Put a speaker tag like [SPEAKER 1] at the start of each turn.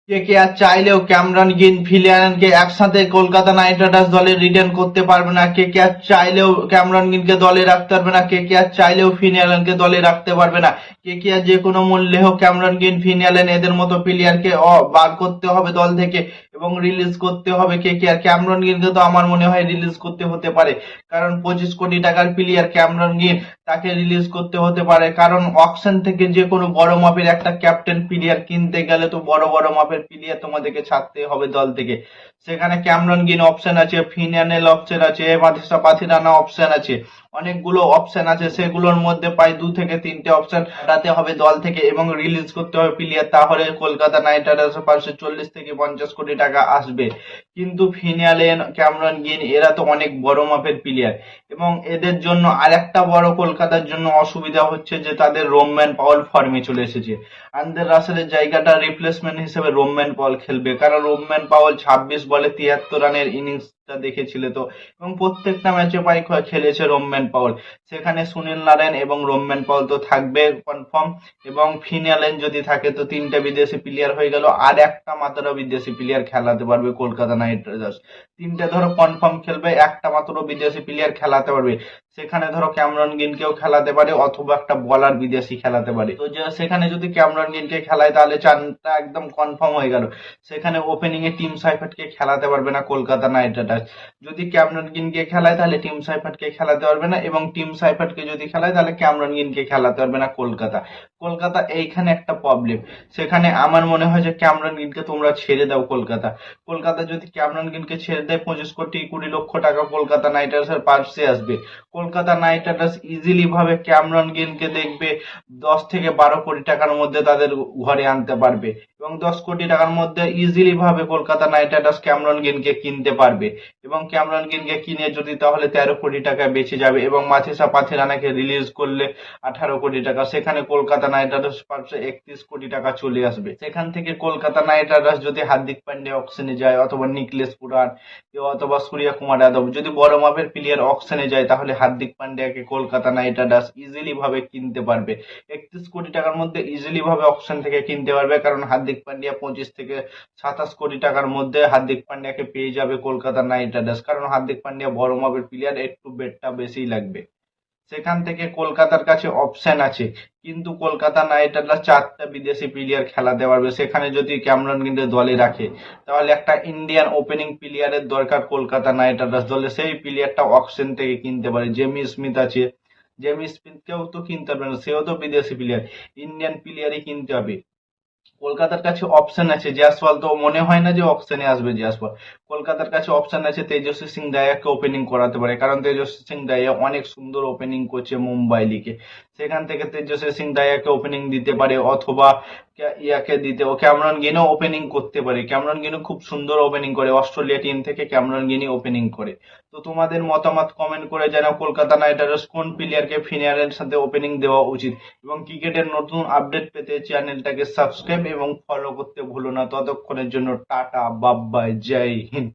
[SPEAKER 1] KKR চাইলেও Cameron green, feel অ্যালেনকে একসাথে Kolkata Knight Riders দলে রিটেন করতে পারবে না। কেকেআর চাইলেও ক্যামেরন গ্রিনকে দলে রাখতে পারবে না। কেকেআর চাইলেও ফিন অ্যালেনকে দলে রাখতে পারবে না। কেকেআর যে কোনো মূল্যে হোক ক্যামেরন গ্রিন, ফিন অ্যালেন এদের মতো প্লেয়ারকে বার করতে হবে দল থেকে এবং রিলিজ করতে হবে। কেকেআর ক্যামেরন গ্রিনকে তো আমার মনে হয় রিলিজ করতে হতে পারে, কারণ 25 কোটি টাকার প্লেয়ার ক্যামেরন গ্রিন, তাকে রিলিজ করতে হতে পারে। কারণ অকশন থেকে যে কোনো বড় মাপের একটা ক্যাপ্টেন প্লেয়ার কিনতে গেলে তো বড় বড় মাপের প্লেয়ার তোমাদেরকে ছাড়তে হবে দল থেকে। সেখানে ক্যামেরন গ্রিন অপশন আছে, ফিনানেল অপশন আছে, মাথিসা পাথিরানা অপশন আছে, অনেকগুলো অপশন আছে। সেগুলোর মধ্যে প্রায় 2 থেকে 3টে অপশন হারাতে হবে দল থেকে এবং রিলিজ করতে হবে প্লেয়ার, তাহলে কলকাতা নাইট রাইডার্সের পাশে 40 থেকে 50 কোটি টাকা আসবে। কিন্তু ফিনালেন, ক্যামেরন গ্রিন এরা তো অনেক বড় মাপের প্লেয়ার এবং এদের জন্য আরেকটা বড় কলকাতার জন্য অসুবিধা হচ্ছে যে তাদের রোম্যান পাওয়েল ফর্মে চলে এসেছে। আন্দ্রে রাসেলের জায়গাটা রিপ্লেসমেন্ট হিসেবে রোম্যান পাওয়েল খেলবে, কারণ রোম্যান পাওয়েল 26 বলে 73 রানের ইনিংসটা দেখেছিলে তো, এবং প্রত্যেকটা ম্যাচে প্রায় খেলেছে রোম্যান পাওয়েল। সেখানে সুনীল নারায়ণ এবং রোম্যান পাওয়েল তো থাকবে কনফার্ম, এবং ফিনালেন যদি থাকে তো 3টে বিদেশি প্লেয়ার হয়ে গেল, আর একটা মাত্র বিদেশি প্লেয়ার খেলাতে পারবে কলকাতা নাইট রাইডার্স। 3টে ধরো কনফার্ম খেলবে, একটা মাত্র বিদেশি প্লেয়ার খেলাতে পারবে। সেখানে ধরো ক্যামেরন গ্রিনকেও খেলাতে পারে অথবা একটা বলার বিদেশি খেলাতে পারে। তো সেখানে যদি ক্যামেরন গ্রিনকে খেলায় তাহলে চারটা একদম কনফার্ম হয়ে গেল। সেখানে ওপেনিং এ টিম সাইফার্টকে খেলাতে পারবে না কলকাতা নাইট রাইডার্স। যদি ক্যামেরন গ্রিনকে খেলায় তাহলে টিম সাইফার্টকে খেলাতে পারবে না, এবং টিম সাইফার্টকে যদি খেলায় তাহলে ক্যামেরন গ্রিনকে খেলাতে পারবে না কলকাতা। কলকাতা এইখানে একটা প্রবলেম। সেখানে আমার মনে হয় যে ক্যামেরন গ্রিনকে তোমরা ছেড়ে দাও কলকাতা। কলকাতা যদি ক্যামেরন গ্রিনকে ছেড়ে দেয় 25 কোটি 20 লক্ষ টাকা কলকাতা নাইট রাইডার্সের পার্সে আসবে। কলকাতা নাইট রাইডার্স ইজিলি ভাবে ক্যামেরন গ্রিনকে দেখবে 10 থেকে 12 কোটি টাকার মধ্যে তাদের ঘরে আনতে পারবে, এবং 10 কোটি টাকার মধ্যে ইজিলি ভাবে কলকাতা নাইট রাইডার্স ক্যামেরন গ্রিনকে কিনতে পারবে, এবং ক্যামেরন গ্রিনকে কিনে যদি তাহলে 13 কোটি টাকা বেঁচে যাবে, এবং মাথিসা পাথিরানাকে রিলিজ করলে 18 কোটি টাকা। সেখানে কলকাতা নাইট রাইডার্স পার্সে 31 কোটি টাকা চলে আসবে। সেখান থেকে কলকাতা নাইট রাইডার্স যদি হার্দিক পান্ডিয়া অকশনে যায় অথবা নিকলেশ পুরান অথবা সূর্য কুমার যাদব যদি বড় মাপের প্লেয়ার অকশনে যায়, তাহলে হার্দিক পান্ডিয়াকে কলকাতা নাইট রাইডার্স ইজিলি ভাবে কিনতে পারবে। 31 কোটি টাকার মধ্যে ইজিলি ভাবে অকশন থেকে কিনতে পারবে, কারণ হার্দিক পান্ডিয়া 25 থেকে 27 কোটি টাকার মধ্যে হার্দিক পান্ডিয়াকে পেয়ে যাবে কলকাতা নাইট রাইডার্স, কারণ হার্দিক পান্ডিয়া বড় মাপের প্লেয়ার, একটু বেটটা বেশি লাগবে। সেখান থেকে কলকাতার কাছে অপশন আছে, কিন্তু কলকাতা নাইট রাইডার্স 4টে বিদেশি প্লেয়ার খেলাতে পারবে। সেখানে যদি ক্যামেরন গ্রিনকে দলে রাখে তাহলে একটা ইন্ডিয়ান ওপেনিং প্লেয়ারের দরকার কলকাতা নাইট রাইডার্স দলে। সেই প্লেয়ারটা অকশন থেকে কিনতে পারে। জেমি স্মিথ আছে, জেমি স্মিথকেও তো কিনতে পারবে না, সেও তো বিদেশি প্লেয়ার। ইন্ডিয়ান প্লেয়ারই কিনতে হবে। কলকাতার কাছে অপশন আছে, জয়সওয়াল তো মনে হয় না যে অপশনে আসবে জয়সওয়াল। কলকাতার কাছে অপশন আছে তেজস্বী সিং দায়াকে ওপেনিং করাতে পারে, কারণ তেজস্বী সিং দায়া অনেক সুন্দর ওপেনিং করছে মুম্বাই লিগে। সেখান থেকে তেজস্বী সিং দায়াকে ওপেনিং দিতে পারে, অথবা ইয়াকে দিতে ও ক্যামেরন গ্রিনও ওপেনিং করতে পারে। ক্যামেরন গ্রিনও খুব সুন্দর ওপেনিং করে, অস্ট্রেলিয়া টিম থেকে ক্যামেরন গ্রিনই ওপেনিং করে। তো তোমাদের মতামত কমেন্ট করে জানাও কলকাতা নাইট রাইডার্স কোন প্লেয়ারকে ফিনালের সাথে ওপেনিং দেওয়া উচিত, এবং ক্রিকেটের নতুন আপডেট পেতে চ্যানেলটাকে সাবস্ক্রাইব এবং ফলো করতে ভুলো না। ততক্ষণের জন্য টাটা, বাই বাই, জয় হিন্দ।